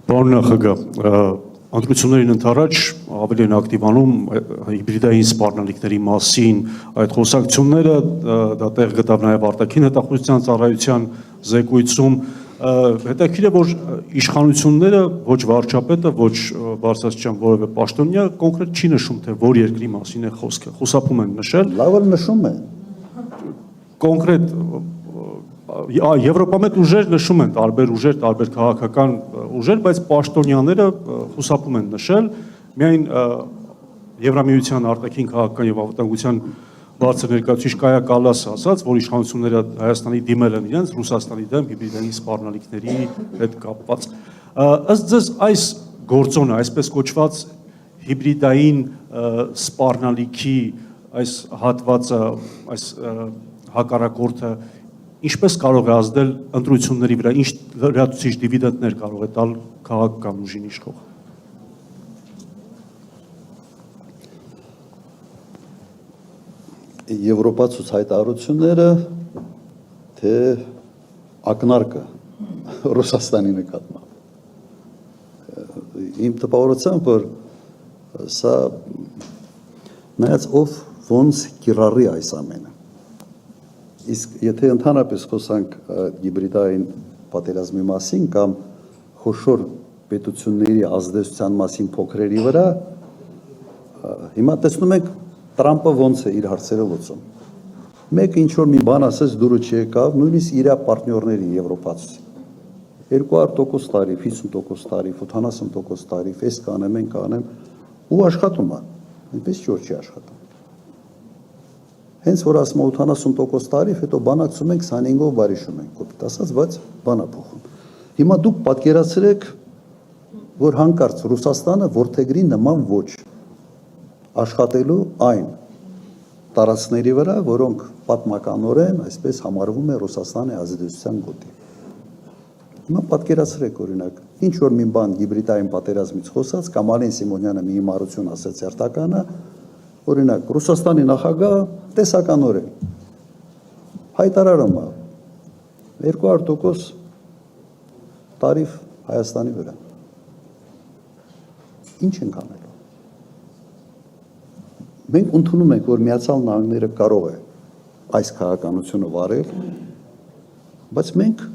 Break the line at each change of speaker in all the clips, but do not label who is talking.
Պարոն նախագահ, ընտրություններին ընդառաջ ավելի են ակտիվանում հիբրիդային սպառնալիքների մասին այդ խոսակցությունները, դա տեղ գտավ նաև արտաքին հետախուզության ծառայության զեկույցում, հետաքրքիր է, որ իշխանությունները ոչ վարչապետը, ոչ բարձրաստիճան որևէ պաշտոնյա կոնկրետ չի նշում, թե որ երկրի մասին է խոսքը, խուսափում են նշել։
Լավ էլ նշում են։
Կոնկրետ Եվրոպամետ ուժեր նշում են տարբեր ուժեր, տարբեր քաղաքական ուժեր, բայց պաշտոնյաները խուսափում են նշել, միայն Եվրամիության արտաքին քաղաքական եւ անվտանգության բարձր ներկայացուցիչ Կայա Կալասը ասաց, որ իշխանությունները Հայաստանի դիմել են իրենց Ռուսաստանի դեմ հիբրիդային սպառնալիքների հետ կապված։ Ըստ ձեզ այս գործոնը, այսպես կոչված հիբրիդային սպառնալիքի այս հատվածը, այս հակառակորդը ինչպես կարող է ազդել ընտրությունների վրա, ինչ լրացուցիչ դիվիդենտներ կարող է տալ քաղաքական ուժին իշխող։
Եվրոպացուց հայտարարությունները, թե ակնարկը Ռուսաստանի նկատմամբ։ Իմ տպավորությամբ, որ սա նայած ով ոնց կիրառի այս ամենը։ Իսկ եթե ընդհանրապես խոսանք հիբրիդային պատերազմի մասին կամ խոշոր պետությունների ազդեցության մասին փոքրերի վրա, հիմա տեսնում ենք Տրամպը ոնց է իր հարցերը լուծում։ Մեկը ինչ որ մի բան ասես դուրը չեկավ, նույնիսկ իր պարտներներին եվրոպացի 200% տարիվ, 50% տարիվ, 70% տարիվ, այս կանեմ, այն կանեմ, ու աշխատում է, այնպես չի որ չի աշխատում։ Հենց որ ասում 80% տարիվ, հետո բանակցում ենք 25-ով բարիշում ենք, կոպիտ ասած, բայց բանա փոխում։ Հիմա դուք պատկերացրեք, որ հանկարծ Ռուսաստանը որթեգրի նման ոչ աշխատելու այն տարածքների վրա, որոնք պատմականորեն այսպես համարվում է Ռուսաստանի ազդեցության գոտի։ Հիմա պատկերացրեք օրինակ, ինչ որ մի բան հիբրիդային պատերազմից խոսած, կամ Ալեն Սիմոնյանը մի հիմարություն ասաց հերթականը, օրինակ Ռուսաստանի նախագահ տեսականորեն հայտարարում է 200% տարիվ Հայաստանի վրա։ Ինչ ենք անելու։ Մենք ընդունում ենք, որ Միացյալ Նահանգները կարող է այս քաղաքականությունը վարել, բայց մենք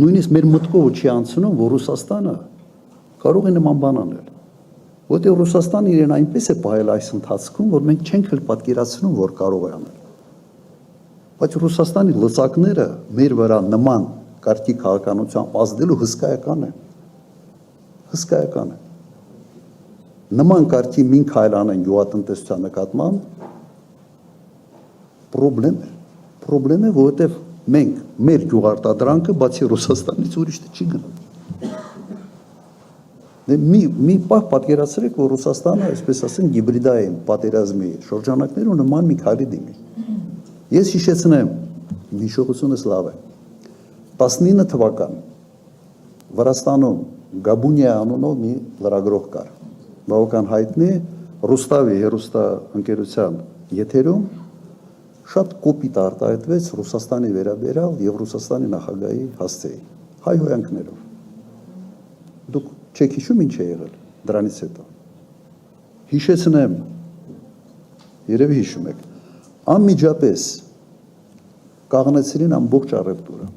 նույնիսկ մեր մտքով չի անցնում, որ Ռուսաստանը կարող է նման բան անել։ Որտեղ Ռուսաստանը իրեն այնպես է պահել այս ընթացքում, որ մենք չենք էլ պատկերացնում, որ կարող է անել։ Բայց Ռուսաստանի լծակները մեր վրա նման կարգի քաղաքականությամբ ազդելու հսկայական է։ Հսկայական է։ Նման կարգի մին քայլ անեն գյուղատնտեսության նկատմամբ պրոբլեմ է, որովհետև մենք մեր գյուղարտադրանքը բացի Ռուսաստանից ուրիշ չի գնում։ Մի պահ պատկերացրեք, որ Ռուսաստանը, այսպես ասենք, հիբրիդային պատերազմի շրջանակներում նման մի քայլի դիմի։ Ես հիշեցնեմ, հիշողությունս լավ է։ 19 թվական Վրաստանում Գաբունիա անունով մի լրագրող կար։ Բավական հայտնի Ռուստավի հերոստա ընկերության եթերում շատ կոպիտ արտահայտվեց Ռուսաստանի վերաբերյալ եւ Ռուսաստանի նախագահի հասցեի հայհոյանքներով։ Դուք չեք հիշում ինչ է եղել դրանից հետո։ Հիշեցնեմ, երևի հիշում եք, անմիջապես կաղնեցրին ամբողջ առևտուրը,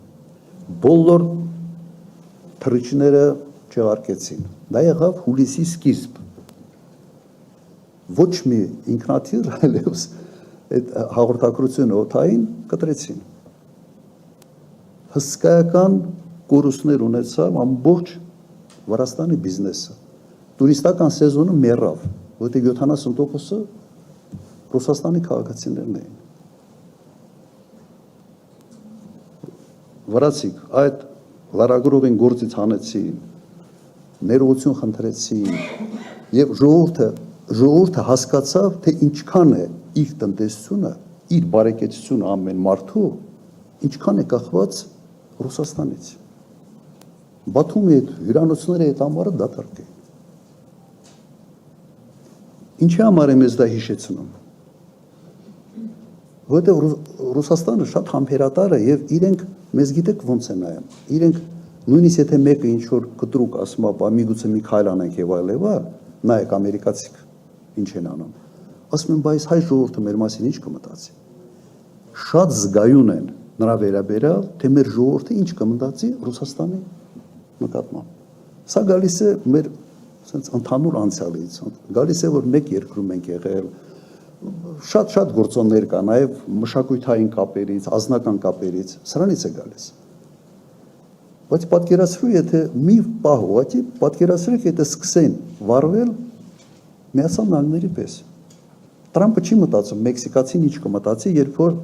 բոլոր թռիչքները չեղարկեցին, դա եղավ հուլիսի սկիզբ, ոչ մի ինքնաթիռ այլևս այդ հաղորդակցությունը օդային կտրեցին, հսկայական կորուստներ ունեցավ ամբողջ Վրաստանի բիզնեսը, տուրիստական սեզոնը մեռավ, որտեղ 70%-ը Ռուսաստանի քաղաքացիներն էին։ Վրացիք այդ լրագրողին գործից հանեցին, ներողություն խնդրեցին եւ ժողովուրդը հասկացավ, թե ինչքան է իր տնտեսությունը, իր բարեկեցությունը ամեն մարդու, ինչքան է կախված Ռուսաստանից։ Բաթումի այդ հյուրանոցների այդ ամառը դատարկ է։ Ինչի համար եմ ես դա հիշեցնում։ Որտեղ Ռուսաստանը շատ համբերատար է եւ իրենք մեզ գիտեք ոնց է նայում։ Իրենք Նույնիսկ եթե մեկը ինչ որ կտրուկ ասում է, միգուցե մի քայլ անենք եւ այլն, նայեք ամերիկացիք ինչ են անում։ Ասում են, բայց հայ ժողովուրդը մեր մասին ինչ կմտածի։ Շատ զգայուն են նրա վերաբերյալ, թե մեր ժողովուրդը ինչ կմտածի Ռուսաստանի նկատմամբ։ Սա գալիս է մեր sense ընդհանուր անցյալից, գալիս է որ մեկ երկրում ենք եղել, շատ գործոններ կա, նաև մշակութային կապերից, ազնական կապերից, սրանից է գալիս։ Բայց պատկերացրու, եթե մի պահ ուղղակի պատկերացրեք, եթե սկսեն վարվել Միացյալ Նահանգների պես։ Տրամպը չի մտածում, մեքսիկացին ինչ կմտածի, երբ որ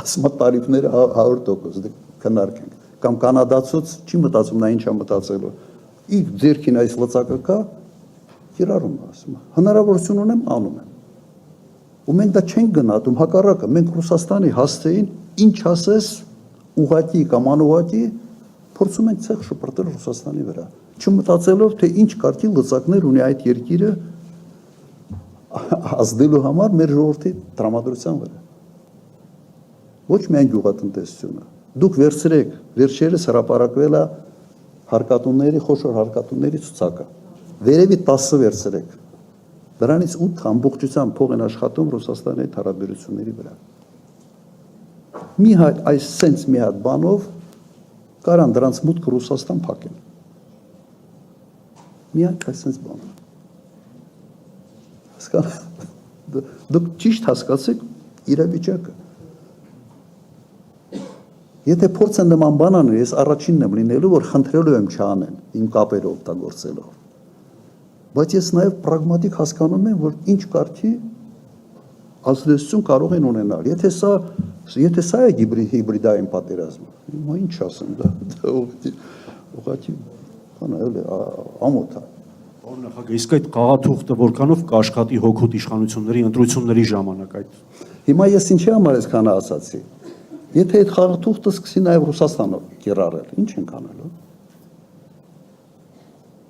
ասում է տարիֆները 100% քննարկենք, կամ կանադացուց չի մտածում նա ինչ է մտածելու։ Իր ձեռքին այս լծակը կա, կիրառում է, ասում է, հնարավորություն ունեմ, անում եմ։ Ու մենք դա չենք գնահատում, հակառակը, մենք Ռուսաստանի հասցեին ինչ ասես ուղղակի կամ անուղղակի փորձում ենք ցեղ շպրտել Ռուսաստանի վրա, չմտածելով, թե ինչ կարգի լծակներ ունի այդ երկիրը ազդելու համար մեր ժողովրդի տրամադրության վրա։ Ոչ միայն գյուղատնտեսությունը։ Դուք վերցրեք, վերջերս հրապարակվել է հարկատուների, խոշոր հարկատուների ցուցակը։ Վերևի 10 վերցրեք։ Դրանից 8 ամբողջությամբ փող են աշխատում Ռուսաստանի հետ հարաբերությունների վրա։ Մի հատ այս սենց մի հատ բանով կարան դրանց մուտքը Ռուսաստան փակեն։ Մի հատ այս սենց բան։ Դուք ճիշտ հասկացեք իրավիճակը։ Եթե փորձ են նման բան անել, ես առաջինն եմ լինելու, որ խնդրելու եմ չանեն, իմ կապերը օգտագործելով։ Բայց ես նաև պրագմատիկ հասկանում եմ, որ ինչ կարգի ազդեցություն կարող են ունենալ։ Եթե սա է հիբրիդային պատերազմը, հիմա ինչ ասեմ, դա ուղղակի բան է, ամոթ է։
Պարոն նախագահ, իսկ այդ խաղաթուղթը որքանով կաշխատի հօգուտ իշխանությունների ընտրությունների ժամանակ այդ։
Հիմա ես ինչի համար այսքան ասացի։ Եթե այդ խաղաթուղթը սկսի նաև Ռուսաստանը կիրառել, ինչ ենք անելու։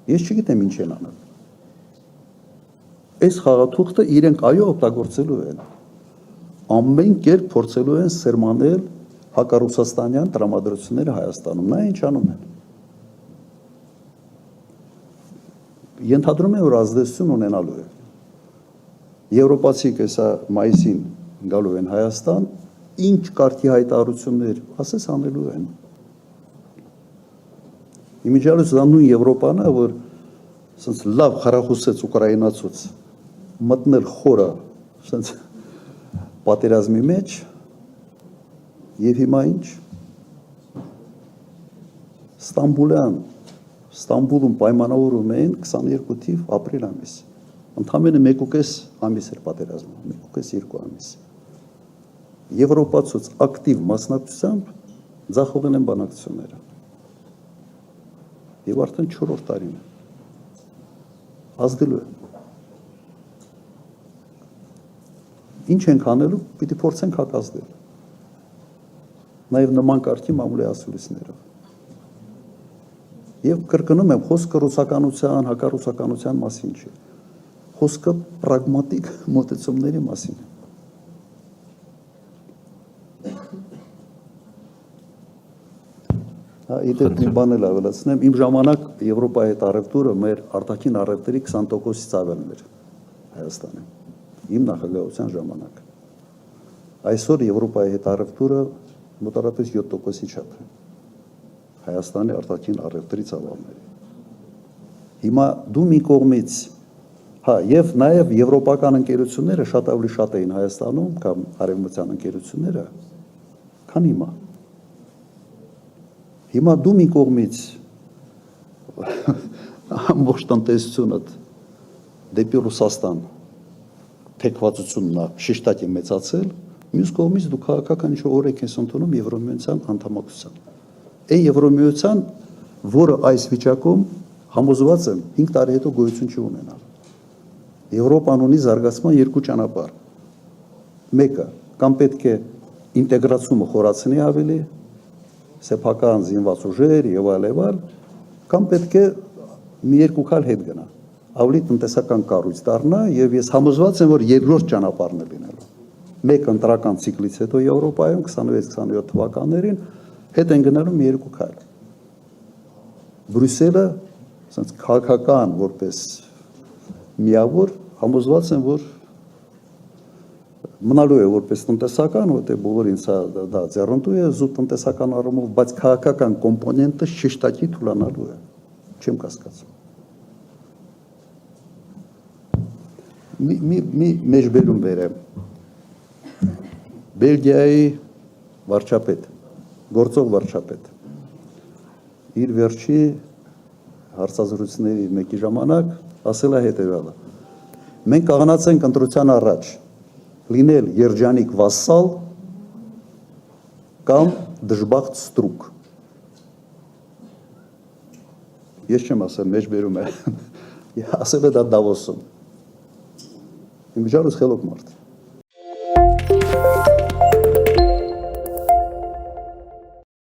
Ես չգիտեմ ինչ են անել։ Այս խաղաթուղթը իրենք այո օգտագործելու են։ Ամեն կերպ փորձելու են սերմանել հակառուսաստանյան տրամադրությունները Հայաստանում։ Նա ինչ անում են։ Ենթադրում եմ, որ ազդեցություն ունենալու է։ Եվրոպացիք հեսա մայիսին գալու են Հայաստան, ինչ կարգի հայտարարություններ, ասես անելու են։ Իմիջիալս դա նույն Եվրոպան է, որ ասենց լավ խրախուսեց ուկրաինացուց մտնել խորը, ասենց պատերազմի մեջ, եւ հիմա ինչ։ Ստամբուլում պայմանավորում էին 22 թիվ ապրիլ ամիս։ Ընդամենը 1.5 ամիս էր պատերազմը, 1.5-2 ամիս։ Եվրոպացուց ակտիվ մասնակցությամբ ձախողել են բանակցությունները։ Եվ արդեն 4-րդ տարին է։ Ազդելու է։ Ինչ ենք անելու, պիտի փորձենք հակազդել։ Նաև նման կարգի մամուլի ասուլիսներով։ Եվ կրկնում եմ, խոսքը ռուսականության, հակառուսականության մասին չի։ Խոսքը պրագմատիկ մոտեցումների մասին է։ Իդեպ մի բան էլ ավելացնեմ, իմ ժամանակ Եվրոպայի հետ առևտուրը մեր արտաքին առևտրի 20%-ից ավելն էր Հայաստանում, իմ նախագահության ժամանակ։ Այսօր Եվրոպայի հետ առևտուրը մոտավորապես 7%-ի չափ է Հայաստանի արտաքին առևտրի ծավալների։ Հիմա դու մի կողմից, եւ նաեւ եվրոպական ընկերությունները շատ ավելի շատ էին Հայաստանում կամ արևմտյան ընկերությունները, քան հիմա։ Հիմա դու մի կողմից ամբողջ տնտեսությունը դեպի Ռուսաստան թեքվածությունն շեշտակի մեծացել, մյուս կողմից դու քաղաքական ինչ-որ օրենք ես ընդունում Եվրոմիության անդամակցության։ Այն Եվրոմիության, որը այս վիճակում համոզված եմ 5 տարի հետո գոյություն չի ունենալ։ Եվրոպան ունի զարգացման երկու ճանապարհ։ Մեկը կամ պետք է ինտեգրացումը խորացնի ավելի, սեփական զինված ուժեր եւ այլ, կամ պետք է մի երկու քայլ հետ գնա, ավելի տնտեսական կառույց դառնա եւ ես համոզված եմ, որ երկրորդ ճանապարհն է լինելու։ Մեկ ընտրական ցիկլից հետո Եվրոպայում 26-27 թվականներին հետ են գնալու մի երկու քայլ։ Բրյուսելը ասենց քաղաքական որպես միավոր համոզված են, որ մնալու է որպես տնտեսական, որտեղ բոլոր ինձ դա ձեռնտու է զուտ տնտեսական առումով, բայց քաղաքական կոմպոնենտը շեշտակի թուլանալու է, չեմ կասկածում։ Մի մեջբերում բերեմ։ Բելգիայի վարչապետ, գործող վարչապետ, իր վերջի հարցազրույցների մեկի ժամանակ ասել է հետևյալը. մենք կաղանացենք ընտրության առաջ լինել երջանիկ վասսալ կամ դժբախտ ստրուկ։ Ես չեմ ասել, մեջբերում է, ասել է դա Դավոսում։ Իմիջարուս խելոք մարդ։